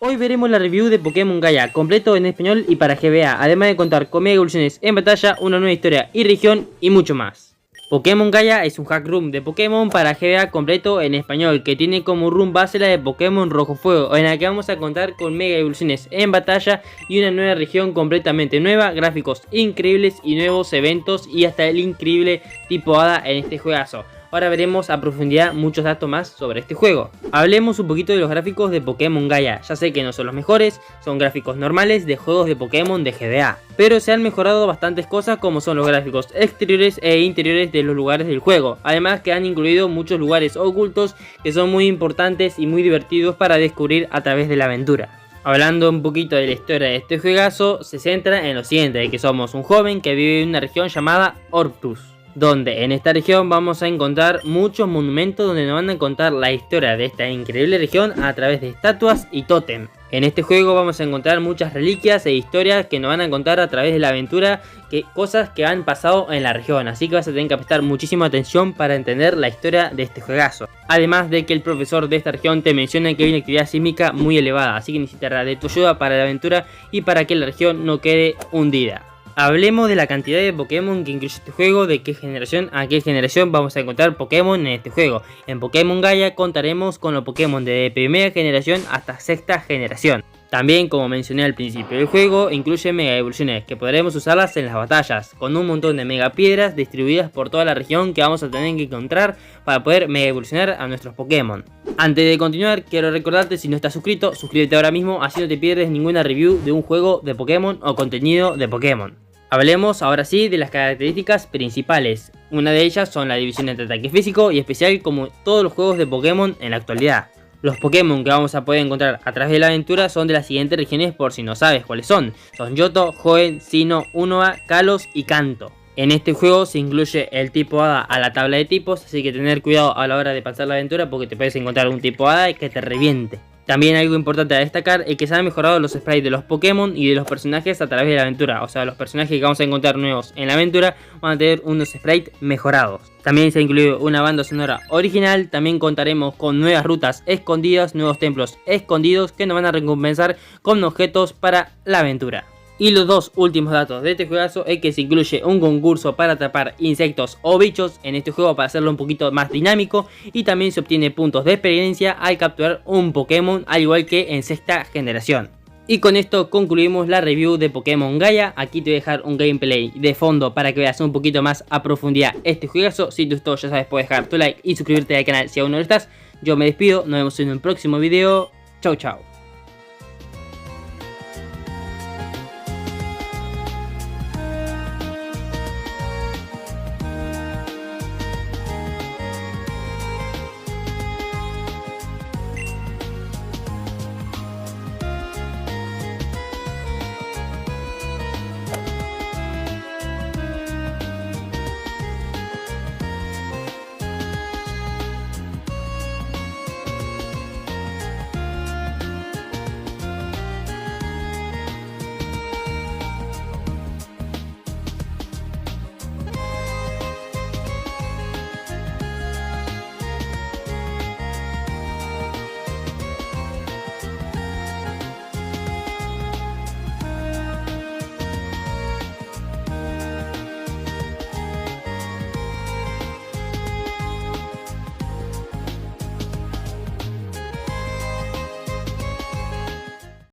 Hoy veremos la review de Pokémon Gaia, completo en español y para GBA, además de contar con mega evoluciones en batalla, una nueva historia y región y mucho más. Pokémon Gaia es un hack room de Pokémon para GBA completo en español, que tiene como room base la de Pokémon Rojo Fuego, en la que vamos a contar con mega evoluciones en batalla y una nueva región completamente nueva, gráficos increíbles y nuevos eventos y hasta el increíble tipo hada en este juegazo. Ahora veremos a profundidad muchos datos más sobre este juego. Hablemos un poquito de los gráficos de Pokémon Gaia. Ya sé que no son los mejores, son gráficos normales de juegos de Pokémon de GBA, pero se han mejorado bastantes cosas como son los gráficos exteriores e interiores de los lugares del juego. Además que han incluido muchos lugares ocultos que son muy importantes y muy divertidos para descubrir a través de la aventura. Hablando un poquito de la historia de este juegazo, se centra en lo siguiente, de que somos un joven que vive en una región llamada Orctus, donde en esta región vamos a encontrar muchos monumentos donde nos van a contar la historia de esta increíble región a través de estatuas y tótem. En este juego vamos a encontrar muchas reliquias e historias que nos van a contar a través de la aventura, cosas que han pasado en la región, así que vas a tener que prestar muchísima atención para entender la historia de este juegazo. Además de que el profesor de esta región te menciona que hay una actividad sísmica muy elevada, así que necesitará de tu ayuda para la aventura y para que la región no quede hundida. Hablemos de la cantidad de Pokémon que incluye este juego, de qué generación a qué generación vamos a encontrar Pokémon en este juego. En Pokémon Gaia contaremos con los Pokémon de primera generación hasta sexta generación. También, como mencioné al principio del juego, incluye mega evoluciones que podremos usarlas en las batallas, con un montón de mega piedras distribuidas por toda la región que vamos a tener que encontrar para poder mega evolucionar a nuestros Pokémon. Antes de continuar, quiero recordarte, si no estás suscrito, suscríbete ahora mismo, así no te pierdes ninguna review de un juego de Pokémon o contenido de Pokémon. Hablemos ahora sí de las características principales. Una de ellas son la división entre ataque físico y especial, como todos los juegos de Pokémon en la actualidad. Los Pokémon que vamos a poder encontrar a través de la aventura son de las siguientes regiones, por si no sabes cuáles son. Son Johto, Hoenn, Sinnoh, Unova, Kalos y Kanto. En este juego se incluye el tipo hada a la tabla de tipos, así que tener cuidado a la hora de pasar la aventura porque te puedes encontrar un tipo hada que te reviente. También algo importante a destacar es que se han mejorado los sprites de los Pokémon y de los personajes a través de la aventura. O sea, los personajes que vamos a encontrar nuevos en la aventura van a tener unos sprites mejorados. También se ha incluido una banda sonora original. También contaremos con nuevas rutas escondidas, nuevos templos escondidos que nos van a recompensar con objetos para la aventura. Y los dos últimos datos de este juegazo es que se incluye un concurso para atrapar insectos o bichos en este juego para hacerlo un poquito más dinámico, y también se obtiene puntos de experiencia al capturar un Pokémon, al igual que en sexta generación. Y con esto concluimos la review de Pokémon Gaia. Aquí te voy a dejar un gameplay de fondo para que veas un poquito más a profundidad este juegazo. Si te gustó, ya sabes, puedes dejar tu like y suscribirte al canal si aún no lo estás. Yo me despido, nos vemos en un próximo video. Chau chau.